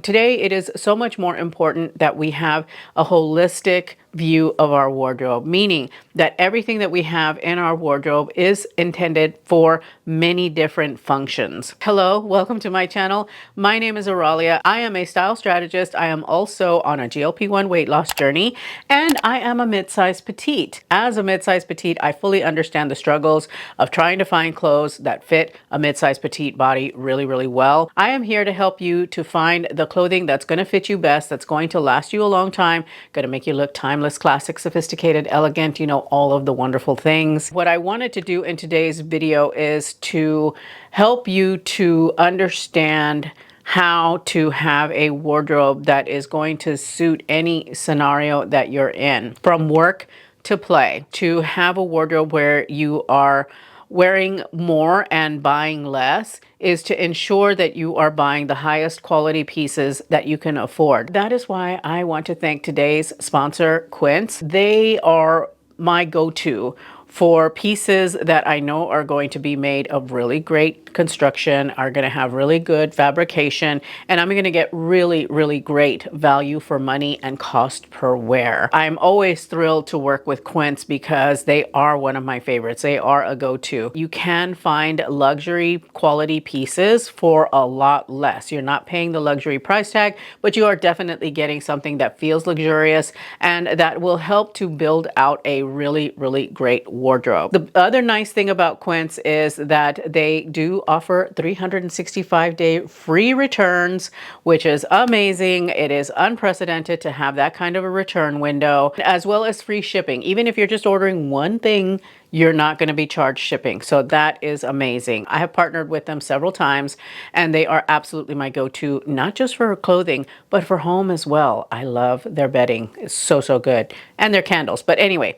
Today, it is so much more important that we have a holistic view of our wardrobe, meaning that everything that we have in our wardrobe is intended for many different functions. Hello, welcome to my channel. My name is Oralia. I am a style strategist. I am also on a GLP-1 weight loss journey, and I am a mid-size petite. As a mid-size petite, I fully understand the struggles of trying to find clothes that fit a mid-size petite body really, really well. I am here to help you to find the clothing that's going to fit you best, that's going to last you a long time, going to make you look timeless, classic, sophisticated, elegant, all of the wonderful things. What I wanted to do in today's video is to help you to understand how to have a wardrobe that is going to suit any scenario that you're in, from work to play, to have a wardrobe where you are wearing more and buying less is to ensure that you are buying the highest quality pieces that you can afford. That is why I want to thank today's sponsor, Quince. They are my go-to for pieces that I know are going to be made of really great construction, are going to have really good fabrication, and I'm going to get really, really great value for money and cost per wear. I'm always thrilled to work with Quince because they are one of my favorites. They are a go-to. You can find luxury quality pieces for a lot less. You're not paying the luxury price tag, but you are definitely getting something that feels luxurious and that will help to build out a really, really great wardrobe. The other nice thing about Quince is that they do offer 365-day free returns, which is amazing. It is unprecedented to have that kind of a return window, as well as free shipping. Even if you're just ordering one thing, you're not going to be charged shipping. So that is amazing. I have partnered with them several times, and they are absolutely my go-to, not just for clothing, but for home as well. I love their bedding. It's so, so good. And their candles. But anyway,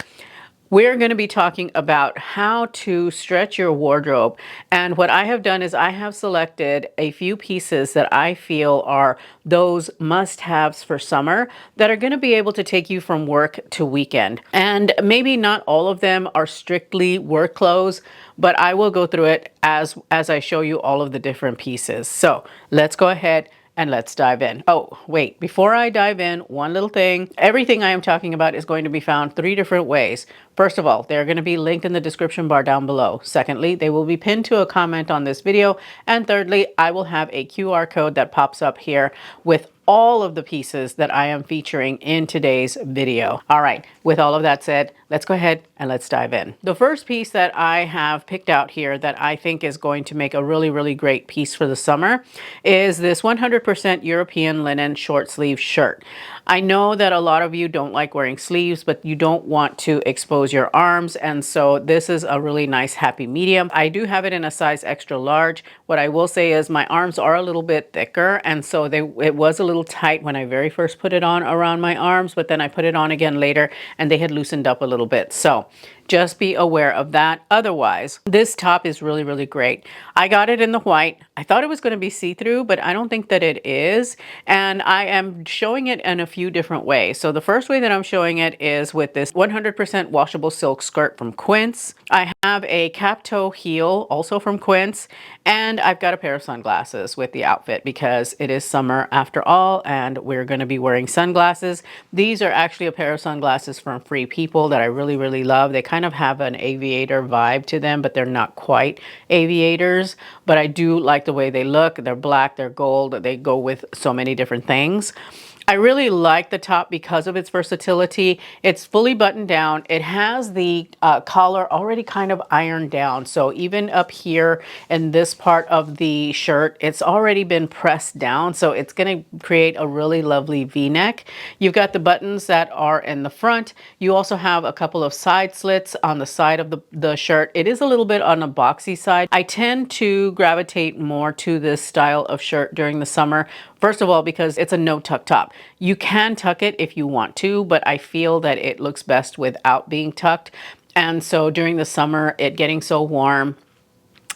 we're going to be talking about how to stretch your wardrobe. And what I have done is I have selected a few pieces that I feel are those must-haves for summer that are going to be able to take you from work to weekend. And maybe not all of them are strictly work clothes, but I will go through it as I show you all of the different pieces. So let's go ahead and let's dive in. Oh, wait, before I dive in, one little thing. Everything I am talking about is going to be found 3 different ways. First of all, they're going to be linked in the description bar down below. Secondly, they will be pinned to a comment on this video. And thirdly, I will have a QR code that pops up here with all of the pieces that I am featuring in today's video. All right, with all of that said, let's go ahead and let's dive in. The first piece that I have picked out here that I think is going to make a really, really great piece for the summer is this 100% European linen short sleeve shirt. I know that a lot of you don't like wearing sleeves, but you don't want to expose your arms, and so this is a really nice happy medium. I do have it in a size extra large. What I will say is my arms are a little bit thicker, and so it was a little tight when I very first put it on around my arms, but then I put it on again later and they had loosened up a little bit. So just be aware of that. Otherwise, this top is really, really great. I got it in the white. I thought it was going to be see-through, but I don't think that it is. And I am showing it in a few different ways. So the first way that I'm showing it is with this 100% washable silk skirt from Quince. I have a cap toe heel also from Quince. And I've got a pair of sunglasses with the outfit because it is summer after all, and we're going to be wearing sunglasses. These are actually a pair of sunglasses from Free People that I really, really love. They kind of have an aviator vibe to them, but they're not quite aviators. But I do like the way they look. They're black, they're gold. They go with so many different things. I really like the top because of its versatility. It's fully buttoned down. It has the collar already kind of ironed down. So even up here in this part of the shirt, it's already been pressed down. So it's going to create a really lovely V-neck. You've got the buttons that are in the front. You also have a couple of side slits on the side of the shirt. It is a little bit on a boxy side. I tend to gravitate more to this style of shirt during the summer. First of all, because it's a no-tuck top. You can tuck it if you want to, but I feel that it looks best without being tucked. And so during the summer, it getting so warm,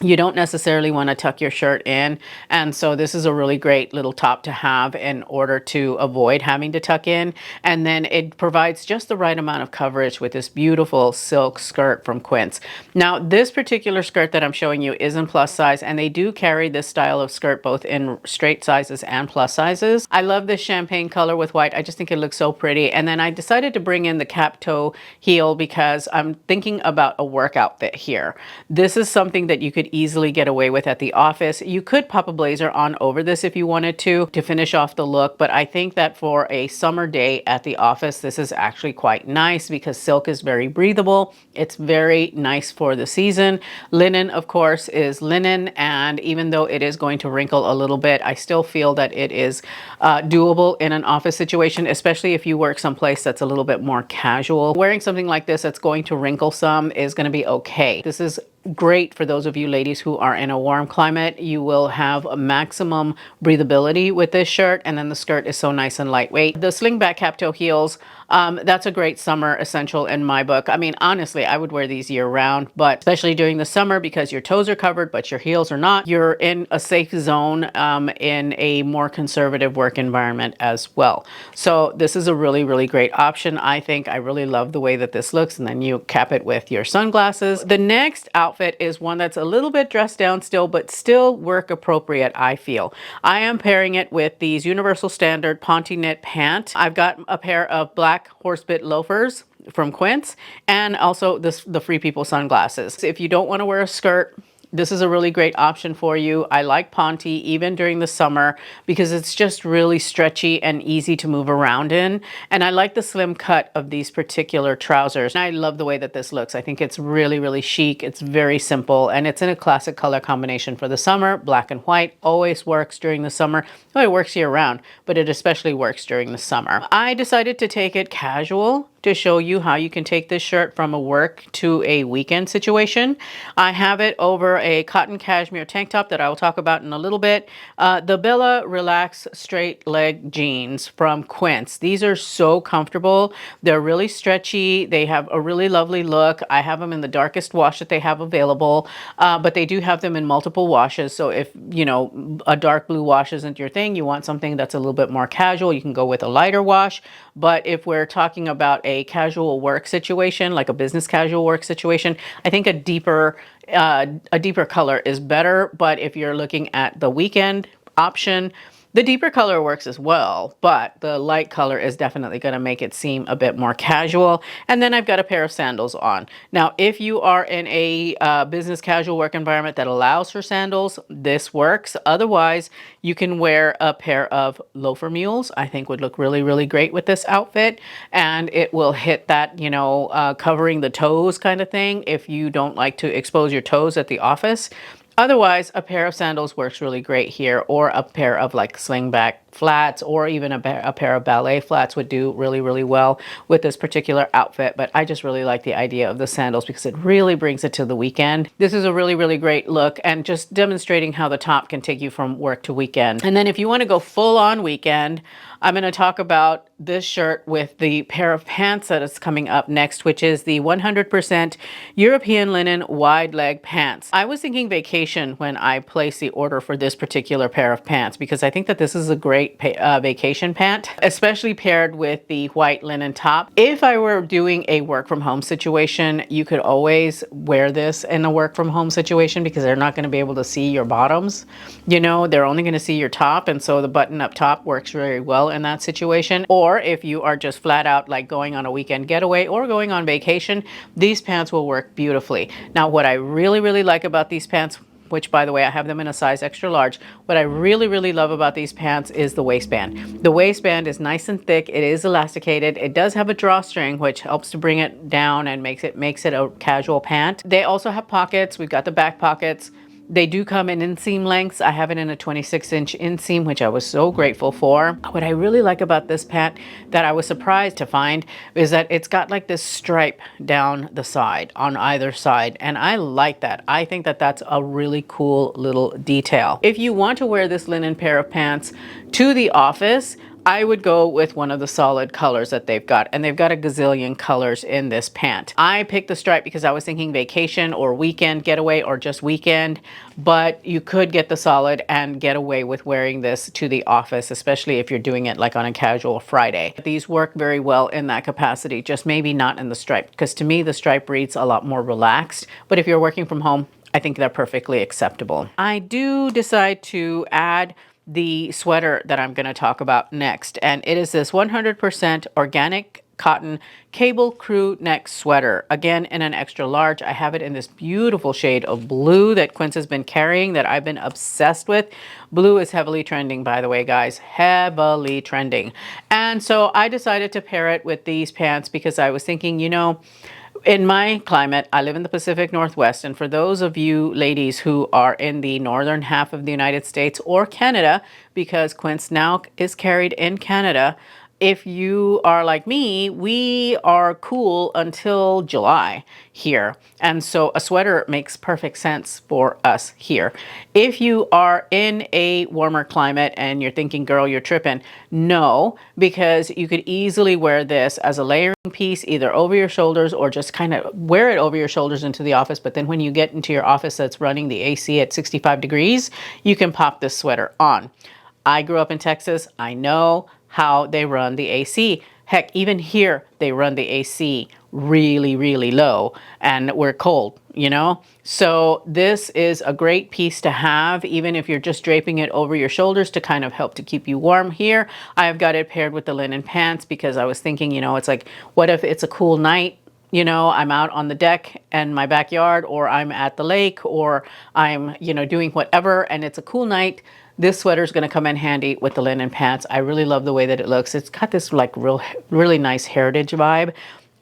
you don't necessarily want to tuck your shirt in. And so this is a really great little top to have in order to avoid having to tuck in. And then it provides just the right amount of coverage with this beautiful silk skirt from Quince. Now, this particular skirt that I'm showing you is in plus size, and they do carry this style of skirt both in straight sizes and plus sizes. I love this champagne color with white. I just think it looks so pretty. And then I decided to bring in the cap toe heel because I'm thinking about a work outfit here. This is something that you could easily get away with at the office. You could pop a blazer on over this if you wanted to finish off the look, but I think that for a summer day at the office, this is actually quite nice because silk is very breathable. It's very nice for the season. Linen, of course, is linen, and even though it is going to wrinkle a little bit, I still feel that it is doable in an office situation, especially if you work someplace that's a little bit more casual. Wearing something like this that's going to wrinkle some is going to be okay. This is great for those of you ladies who are in a warm climate. You will have a maximum breathability with this shirt, and then the skirt is so nice and lightweight. The slingback cap toe heels, that's a great summer essential in my book. I mean, honestly, I would wear these year round, but especially during the summer because your toes are covered, but your heels are not. You're in a safe zone in a more conservative work environment as well. So this is a really, really great option. I think I really love the way that this looks, and then you cap it with your sunglasses. The next outfit is one that's a little bit dressed down still, but still work appropriate, I feel. I am pairing it with these Universal Standard Ponte knit pant. I've got a pair of black horsebit loafers from Quince, and also the Free People sunglasses. If you don't want to wear a skirt, this is a really great option for you. I like Ponte even during the summer because it's just really stretchy and easy to move around in. And I like the slim cut of these particular trousers. And I love the way that this looks. I think it's really, really chic. It's very simple, and it's in a classic color combination for the summer. Black and white always works during the summer. Oh, it works year round, but it especially works during the summer. I decided to take it casual to show you how you can take this shirt from a work to a weekend situation. I have it over a cotton cashmere tank top that I will talk about in a little bit. The Bella Relax Straight Leg Jeans from Quince. These are so comfortable. They're really stretchy. They have a really lovely look. I have them in the darkest wash that they have available, but they do have them in multiple washes. So if, you know, a dark blue wash isn't your thing, you want something that's a little bit more casual, you can go with a lighter wash. But if we're talking about a casual work situation, like a business casual work situation, I think a deeper color is better. But if you're looking at the weekend option, the deeper color works as well, but the light color is definitely going to make it seem a bit more casual. And then I've got a pair of sandals on. Now, if you are in a business casual work environment that allows for sandals, this works. Otherwise, you can wear a pair of loafer mules. I think would look really, really great with this outfit. And it will hit that, you know, covering the toes kind of thing if you don't like to expose your toes at the office. Otherwise, a pair of sandals works really great here, or a pair of like slingback flats, or even a pair of ballet flats would do really, really well with this particular outfit. But I just really like the idea of the sandals because it really brings it to the weekend. This is a really, really great look, and just demonstrating how the top can take you from work to weekend. And then if you want to go full on weekend, I'm going to talk about this shirt with the pair of pants that is coming up next, which is the 100% European linen wide leg pants. I was thinking vacation when I placed the order for this particular pair of pants because I think that this is a great vacation pant, especially paired with the white linen top. If I were doing a work from home situation, you could always wear this in a work from home situation because they're not going to be able to see your bottoms. You know, they're only going to see your top, and so the button up top works very well in that situation. Or if you are just flat out like going on a weekend getaway or going on vacation, these pants will work beautifully. Now, what I really, really like about these pants, which by the way, I have them in a size extra large. What I really, really love about these pants is the waistband. The waistband is nice and thick. It is elasticated. It does have a drawstring, which helps to bring it down and makes it a casual pant. They also have pockets. We've got the back pockets. They do come in inseam lengths. I have it in a 26-inch inseam, which I was so grateful for. What I really like about this pant that I was surprised to find is that it's got like this stripe down the side on either side. And I like that. I think that that's a really cool little detail. If you want to wear this linen pair of pants to the office, I would go with one of the solid colors that they've got, and they've got a gazillion colors in this pant. I picked the stripe because I was thinking vacation or weekend getaway or just weekend, but you could get the solid and get away with wearing this to the office, especially if you're doing it like on a casual Friday. These work very well in that capacity, just maybe not in the stripe, because to me the stripe reads a lot more relaxed, but if you're working from home, I think they're perfectly acceptable. I do decide to add the sweater that I'm going to talk about next, and it is this 100% organic cotton cable crew neck sweater, again in an extra large. I have it in this beautiful shade of blue that Quince has been carrying, that I've been obsessed with. Blue is heavily trending, by the way, guys, heavily trending. And so I decided to pair it with these pants because I was thinking, you know, in my climate, I live in the Pacific Northwest, and for those of you ladies who are in the northern half of the United States or Canada, because Quince now is carried in Canada, if you are like me, we are cool until July here. And so a sweater makes perfect sense for us here. If you are in a warmer climate and you're thinking, girl, you're tripping, no, because you could easily wear this as a layering piece, either over your shoulders or just kind of wear it over your shoulders into the office. But then when you get into your office that's running the AC at 65 degrees, you can pop this sweater on. I grew up in Texas. I know how they run the AC. Heck, even here, they run the AC really, really low, and we're cold, you know? So this is a great piece to have, even if you're just draping it over your shoulders to kind of help to keep you warm here. I've got it paired with the linen pants because I was thinking, you know, it's like, what if it's a cool night? You know, I'm out on the deck in my backyard, or I'm at the lake, or I'm, you know, doing whatever, and it's a cool night. This sweater is going to come in handy with the linen pants. I really love the way that it looks. It's got this like really nice heritage vibe.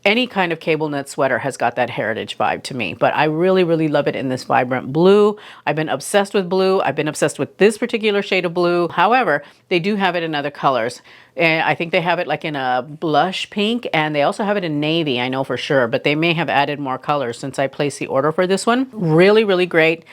Any kind of cable knit sweater has got that heritage vibe to me, but I really, really love it in this vibrant blue. I've been obsessed with blue. I've been obsessed with this particular shade of blue. However, they do have it in other colors. And I think they have it like in a blush pink, and they also have it in navy, I know for sure, but they may have added more colors since I placed the order for this one. Really, really great.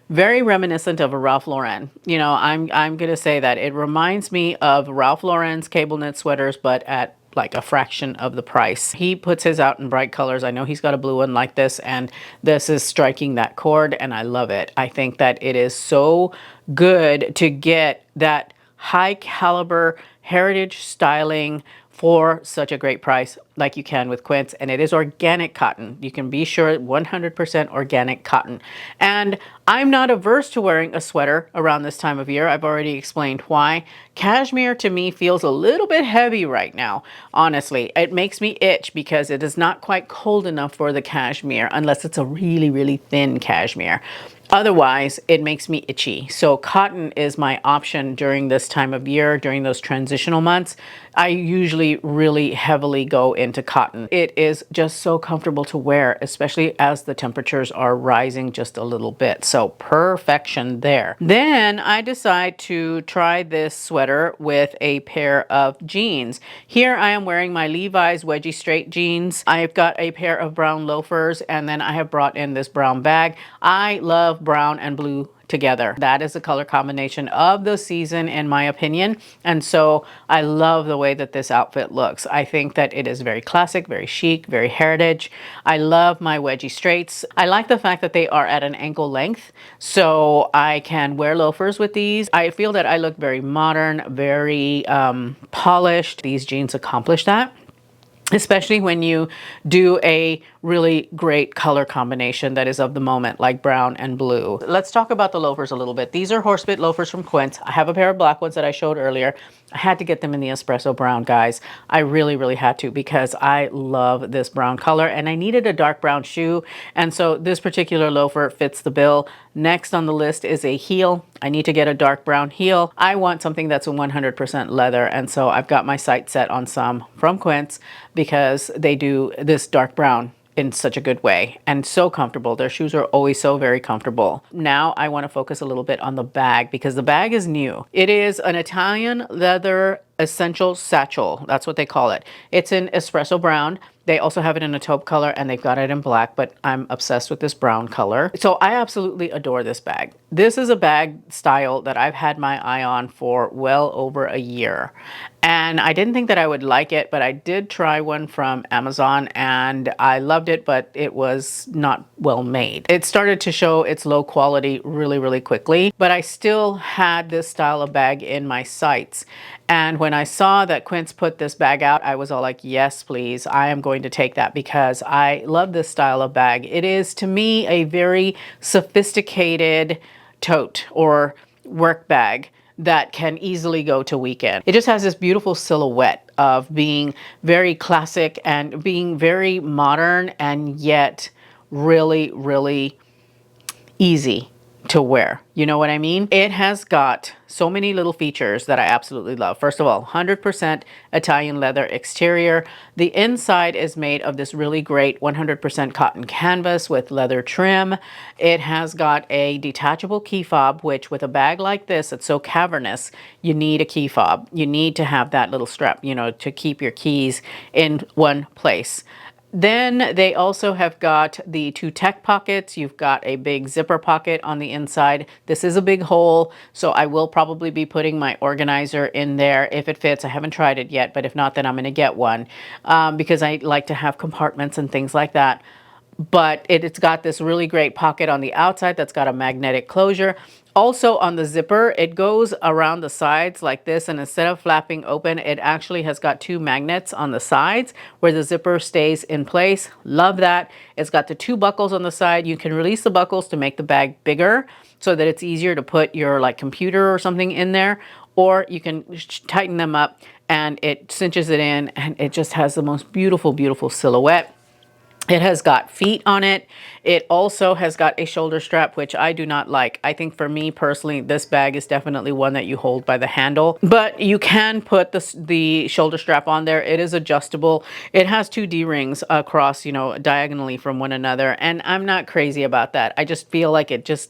Very reminiscent of a Ralph Lauren. You know, I'm going to say that. It reminds me of Ralph Lauren's cable knit sweaters, but at like a fraction of the price. He puts his out in bright colors. I know he's got a blue one like this, and this is striking that chord, and I love it. I think that it is so good to get that high caliber heritage styling for such a great price like you can with Quince, and it is organic cotton. You can be sure 100% organic cotton. And I'm not averse to wearing a sweater around this time of year. I've already explained why. Cashmere to me feels a little bit heavy right now, honestly. It makes me itch because it is not quite cold enough for the cashmere unless it's a really, really thin cashmere. Otherwise, it makes me itchy. So cotton is my option during this time of year, during those transitional months. I usually really heavily go into cotton. It is just so comfortable to wear, especially as the temperatures are rising just a little bit. So perfection there. Then I decide to try this sweater with a pair of jeans. Here I am wearing my Levi's wedgie straight jeans. I've got a pair of brown loafers, and then I have brought in this brown bag. I love brown and blue together. That is the color combination of the season, in my opinion. And so I love the way that this outfit looks. I think that it is very classic, very chic, very heritage. I love my wedgie straights. I like the fact that they are at an ankle length, so I can wear loafers with these. I feel that I look very modern, very polished. These jeans accomplish that, especially when you do a really great color combination that is of the moment, like brown and blue. Let's talk about the loafers a little bit. These are horsebit loafers from Quince. I have a pair of black ones that I showed earlier. I had to get them in the espresso brown, guys. I really, really had to, because I love this brown color and I needed a dark brown shoe. And so this particular loafer fits the bill. Next on the list is a heel. I need to get a dark brown heel. I want something that's a 100% leather. And so I've got my sights set on some from Quince because they do this dark brown in such a good way and so comfortable. Their shoes are always so very comfortable. Now I want to focus a little bit on the bag because the bag is new. It is an Italian leather essential satchel. That's what they call it. It's in espresso brown. They also have it in a taupe color and they've got it in black, but I'm obsessed with this brown color. So I absolutely adore this bag. This is a bag style that I've had my eye on for well over a year. And I didn't think that I would like it, but I did try one from Amazon and I loved it, but it was not well made. It started to show its low quality really, really quickly, but I still had this style of bag in my sights. And when I saw that Quince put this bag out, I was all like, yes, please, I am going to take that because I love this style of bag. It is, to me, a very sophisticated tote or work bag that can easily go to weekend. It just has this beautiful silhouette of being very classic and being very modern and yet really, really easy to wear. You know what I mean? It has got so many little features that I absolutely love. First of all, 100% Italian leather exterior. The inside is made of this really great 100% cotton canvas with leather trim. It has got a detachable key fob, which with a bag like this, it's so cavernous, you need a key fob. You need to have that little strap, you know, to keep your keys in one place. Then they also have got the 2 tech pockets. You've got a big zipper pocket on the inside. This is a big hole, so I will probably be putting my organizer in there if it fits. I haven't tried it yet, but if not, then I'm going to get one because I like to have compartments and things like that. But it's got this really great pocket on the outside that's got a magnetic closure. Also on the zipper, it goes around the sides like this, and instead of flapping open, it actually has got 2 magnets on the sides where the zipper stays in place. Love that. It's got the 2 buckles on the side. You can release the buckles to make the bag bigger so that it's easier to put your like computer or something in there, or you can tighten them up and it cinches it in, and it just has the most beautiful, beautiful silhouette. It has got feet on it. It also has got a shoulder strap, which I do not like. I think for me personally, this bag is definitely one that you hold by the handle, but you can put the shoulder strap on there. It is adjustable. It has 2 D-rings across, you know, diagonally from one another. And I'm not crazy about that. I just feel like it just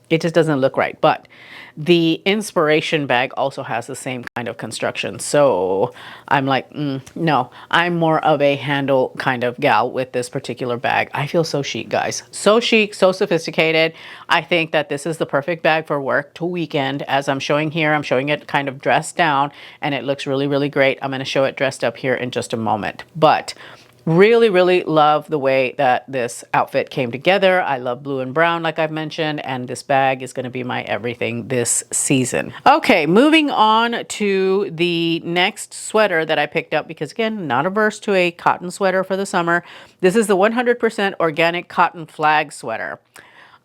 doesn't look right. But the Inspiration bag also has the same kind of construction. So I'm like, no, I'm more of a handle kind of gal with this particular bag. I feel so chic, guys. So chic, so sophisticated. I think that this is the perfect bag for work to weekend. As I'm showing here, I'm showing it kind of dressed down and it looks really, really great. I'm going to show it dressed up here in just a moment. But really, really love the way that this outfit came together. I love blue and brown, like I've mentioned, and this bag is going to be my everything this season. Okay, moving on to the next sweater that I picked up, because again, not averse to a cotton sweater for the summer. This is the 100% organic cotton flag sweater.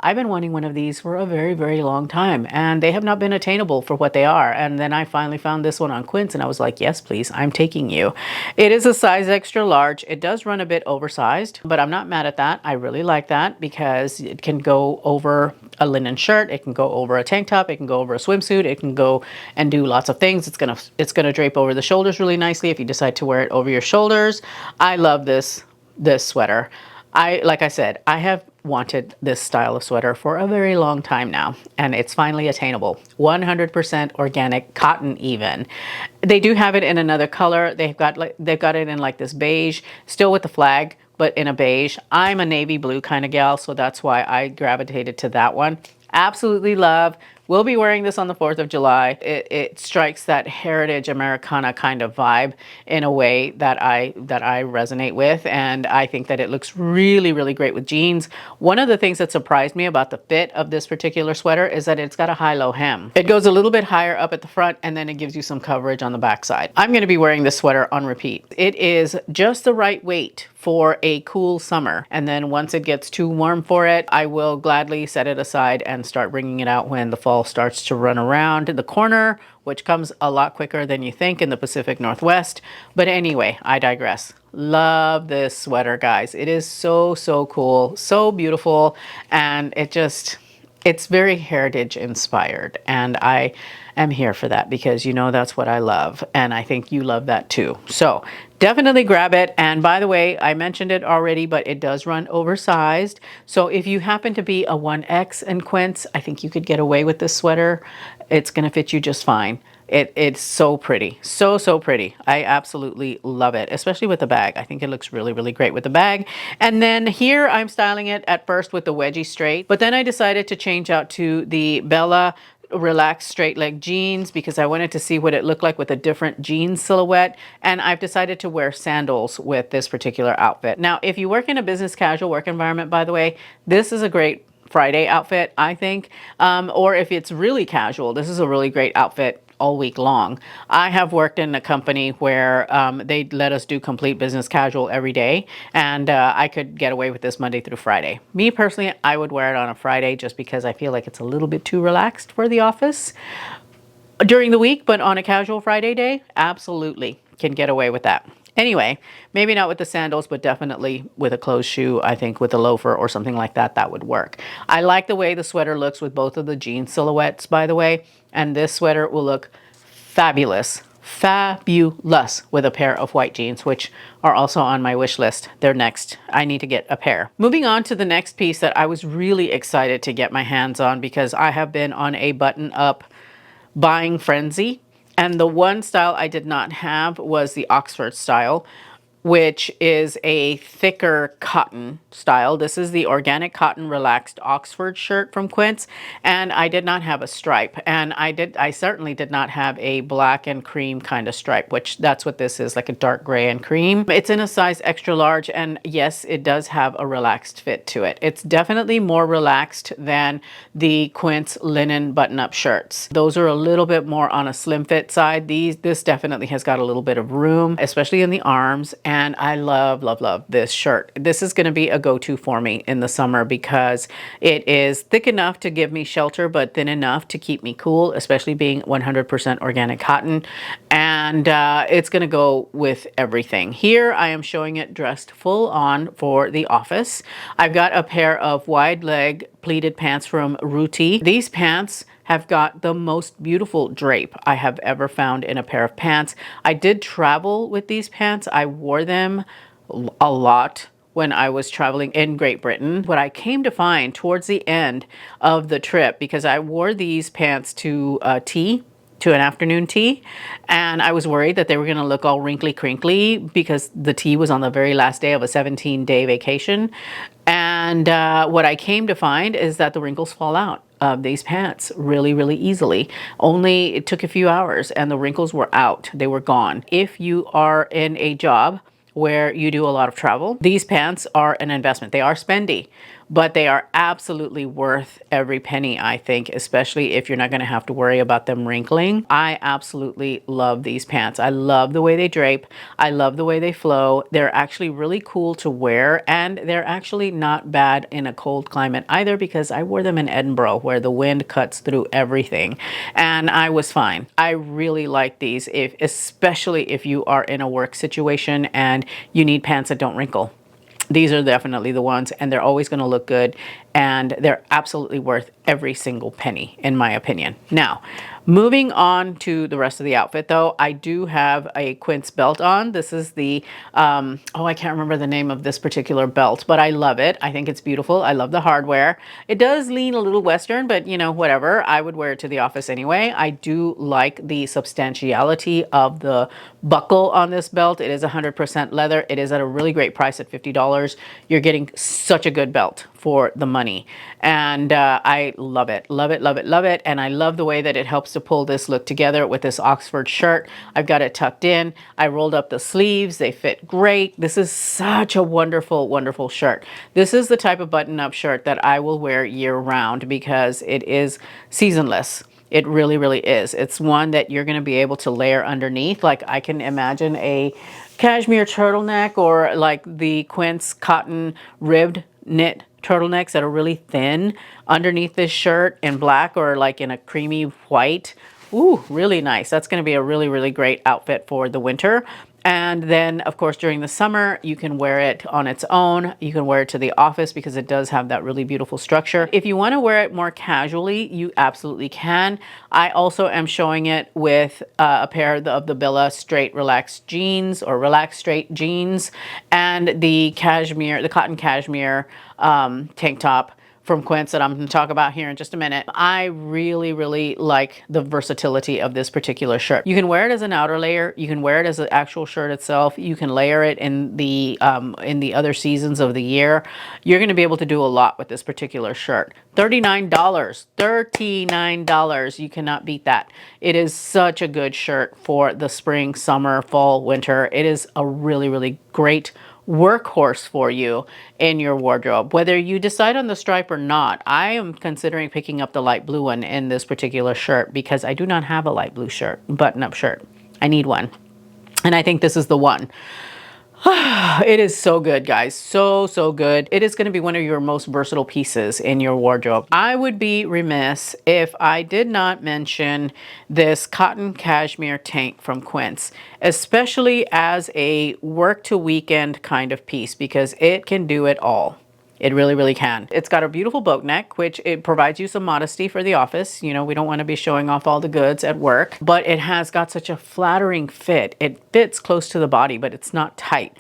I've been wanting one of these for a very, very long time, and they have not been attainable for what they are. And then I finally found this one on Quince, and I was like, yes, please, I'm taking you. It is a size extra large. It does run a bit oversized, but I'm not mad at that. I really like that because it can go over a linen shirt. It can go over a tank top. It can go over a swimsuit. It can go and do lots of things. It's gonna drape over the shoulders really nicely if you decide to wear it over your shoulders. I love this sweater. Like I said, I have wanted this style of sweater for a very long time now, and it's finally attainable. 100% organic cotton even. They do have it in another color. They've got it in like this beige, still with the flag, but in a beige. I'm a navy blue kind of gal, so that's why I gravitated to that one. Absolutely love. We'll be wearing this on the 4th of July. It strikes that heritage Americana kind of vibe in a way that I resonate with, and I think that it looks really, really great with jeans. One of the things that surprised me about the fit of this particular sweater is that it's got a high-low hem. It goes a little bit higher up at the front, and then it gives you some coverage on the backside. I'm going to be wearing this sweater on repeat. It is just the right weight for a cool summer, and then once it gets too warm for it, I will gladly set it aside and start bringing it out when the fall starts to run around the corner, which comes a lot quicker than you think in the Pacific Northwest. But anyway, I digress. Love this sweater, guys. It is so, so cool, so beautiful, and it's very heritage inspired, and I am here for that because you know that's what I love, and I think you love that too. So definitely grab it. And by the way, I mentioned it already, but it does run oversized. So if you happen to be a 1X in Quince, I think you could get away with this sweater. It's going to fit you just fine. It's so pretty. So pretty. I absolutely love it, especially with the bag. I think it looks really great with the bag. And then here I'm styling it at first with the wedgie straight, but then I decided to change out to the Bella relaxed straight leg jeans because I wanted to see what it looked like with a different jean silhouette. And I've decided to wear sandals with this particular outfit. Now, if you work in a business casual work environment, by the way, this is a great Friday outfit, I think. Or if it's really casual, this is a really great outfit all week long. I have worked in a company where they let us do complete business casual every day, and I could get away with this Monday through Friday. Me personally, I would wear it on a Friday just because I feel like it's a little bit too relaxed for the office during the week, but on a casual Friday day, absolutely can get away with that. Anyway, maybe not with the sandals, but definitely with a closed shoe. I think with a loafer or something like that, that would work. I like the way the sweater looks with both of the jean silhouettes, by the way. And this sweater will look fabulous, fabulous with a pair of white jeans, which are also on my wish list. They're next. I need to get a pair. Moving on to the next piece that I was really excited to get my hands on because I have been on a button-up buying frenzy. And the one style I did not have was the Oxford style, which is a thicker cotton style. This is the organic cotton relaxed Oxford shirt from Quince, and I did not have a stripe, and I certainly did not have a black and cream kind of stripe, which that's what this is, like a dark gray and cream. It's in a size extra large, and yes, it does have a relaxed fit to it. It's definitely more relaxed than the Quince linen button-up shirts. Those are a little bit more on a slim fit side. This definitely has got a little bit of room, especially in the arms. And I love this shirt. This is going to be a go-to for me in the summer because it is thick enough to give me shelter, but thin enough to keep me cool, especially being 100% organic cotton. And it's going to go with everything. Here I am showing it dressed full on for the office. I've got a pair of wide leg pleated pants from Ruti. These pants have got the most beautiful drape I have ever found in a pair of pants. I did travel with these pants. I wore them a lot when I was traveling in Great Britain. What I came to find towards the end of the trip, because I wore these pants to tea, to an afternoon tea, and I was worried that they were going to look all wrinkly crinkly because the tea was on the very last day of a 17-day vacation. And what I came to find is that the wrinkles fall out of these pants really easily. Only it took a few hours and the wrinkles were out. They were gone. If you are in a job where you do a lot of travel, these pants are an investment. They are spendy, but they are absolutely worth every penny, I think, especially if you're not going to have to worry about them wrinkling. I absolutely love these pants. I love the way they drape. I love the way they flow. They're actually really cool to wear, and they're actually not bad in a cold climate either because I wore them in Edinburgh where the wind cuts through everything, and I was fine. I really like these, especially if you are in a work situation and you need pants that don't wrinkle. These are definitely the ones, and they're always going to look good, and they're absolutely worth every single penny, in my opinion. Now, moving on to the rest of the outfit, though, I do have a Quince belt on. This is the, I can't remember the name of this particular belt, but I love it. I think it's beautiful. I love the hardware. It does lean a little Western, but you know, whatever. I would wear it to the office anyway. I do like the substantiality of the buckle on this belt. It is 100% leather. It is at a really great price at $50. You're getting such a good belt for the money, and I love it. And I love the way that it helps to pull this look together with this Oxford shirt. I've got it tucked in. I rolled up the sleeves. They fit great. This is such a wonderful shirt. This is the type of button-up shirt that I will wear year-round because it is seasonless. It really is. It's one that you're going to be able to layer underneath. Like, I can imagine a cashmere turtleneck, or like the Quince cotton ribbed knit turtlenecks that are really thin underneath this shirt in black or like in a creamy white. Ooh, really nice. That's going to be a really great outfit for the winter. And then, of course, during the summer, you can wear it on its own. You can wear it to the office because it does have that really beautiful structure. If you want to wear it more casually, you absolutely can. I also am showing it with a pair of the Bella straight relaxed jeans, or relaxed straight jeans, and the cashmere, the cotton cashmere tank top from Quince that I'm going to talk about here in just a minute. I really, really like the versatility of this particular shirt. You can wear it as an outer layer. You can wear it as an actual shirt itself. You can layer it in the other seasons of the year. You're going to be able to do a lot with this particular shirt. $39. $39. You cannot beat that. It is such a good shirt for the spring, summer, fall, winter. It is a really, really great workhorse for you in your wardrobe. Whether you decide on the stripe or not, I am considering picking up the light blue one in this particular shirt because I do not have a light blue shirt, button-up shirt. I need one. And I think this is the one. It is so good, guys. So, so good. It is going to be one of your most versatile pieces in your wardrobe. I would be remiss if I did not mention this cotton cashmere tank from Quince, especially as a work to weekend kind of piece, because it can do it all. It really, really can. It's got a beautiful boat neck, which it provides you some modesty for the office. You know, we don't want to be showing off all the goods at work, but it has got such a flattering fit. It fits close to the body, but it's not tight.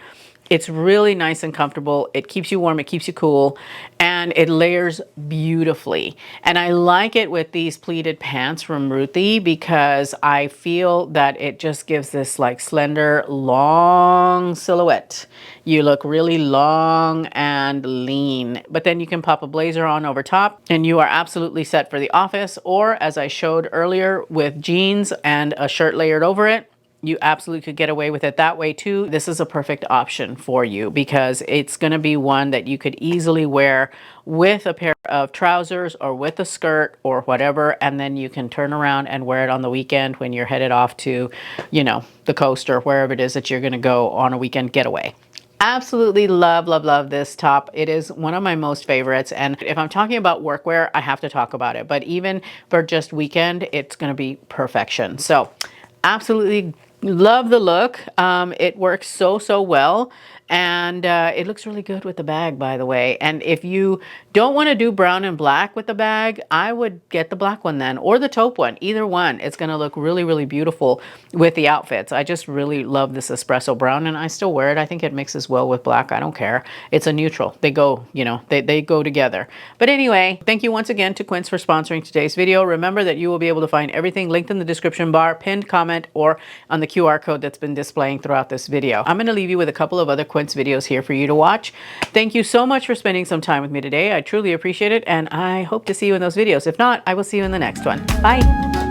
It's really nice and comfortable. It keeps you warm, it keeps you cool, and it layers beautifully. And I like it with these pleated pants from Ruthie because I feel that it just gives this like slender, long silhouette. You look really long and lean, but then you can pop a blazer on over top and you are absolutely set for the office, or as I showed earlier with jeans and a shirt layered over it. You absolutely could get away with it that way too. This is a perfect option for you because it's going to be one that you could easily wear with a pair of trousers or with a skirt or whatever, and then you can turn around and wear it on the weekend when you're headed off to, you know, the coast or wherever it is that you're going to go on a weekend getaway. Absolutely love, love, love this top. It is one of my most favorites. And if I'm talking about workwear, I have to talk about it. But even for just weekend, it's going to be perfection. So absolutely love the look. It works so, so well. And it looks really good with the bag, by the way. And if you don't want to do brown and black with the bag, I would get the black one then, or the taupe one. Either one. It's going to look really, really beautiful with the outfits. I just really love this espresso brown, and I still wear it. I think it mixes well with black. I don't care. It's a neutral. They go, you know, they go together. But anyway, thank you once again to Quince for sponsoring today's video. Remember that you will be able to find everything linked in the description bar, pinned comment, or on the QR code that's been displaying throughout this video. I'm going to leave you with a couple of other Quince videos here for you to watch. Thank you so much for spending some time with me today. I truly appreciate it, and I hope to see you in those videos. If not, I will see you in the next one. Bye.